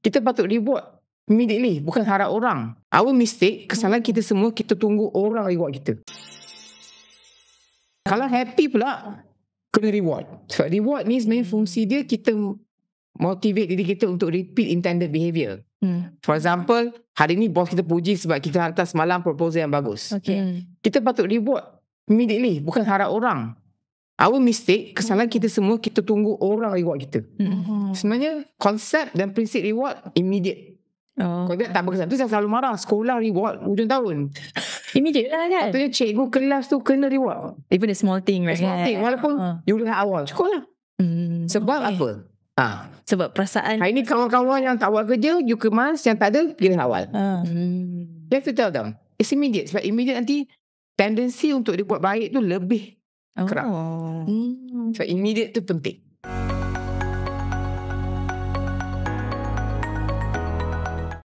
kita patut reward immediately, bukan harap orang. Our mistake, kesalahan kita semua, kita tunggu orang reward kita. Kalau happy pula, kena reward. Sebab reward ni sebenarnya fungsi dia, kita motivate diri kita untuk repeat intended behaviour. For example, hari ni bos kita puji sebab kita hantar semalam proposal yang bagus. Kita patut reward immediately, bukan harap orang. Our mistake, kesalahan kita semua, kita tunggu orang reward kita. Sebenarnya konsep dan prinsip reward immediate. Kalau tak berkesan tu, saya selalu marah. Sekolah reward hujung tahun, immediate lah kan. Patutnya cikgu kelas tu kena reward. Even the small thing, right? Small thing, walaupun you lihat awal, cukup lah. Sebab apa? Sebab perasaan hari ni kawan-kawan yang tak buat kerja, you kemas, yang tak ada, pilih awal. You have to tell them it's immediate. Sebab immediate nanti tendensi untuk dia buat baik tu lebih kerap. Sebab immediate tu penting.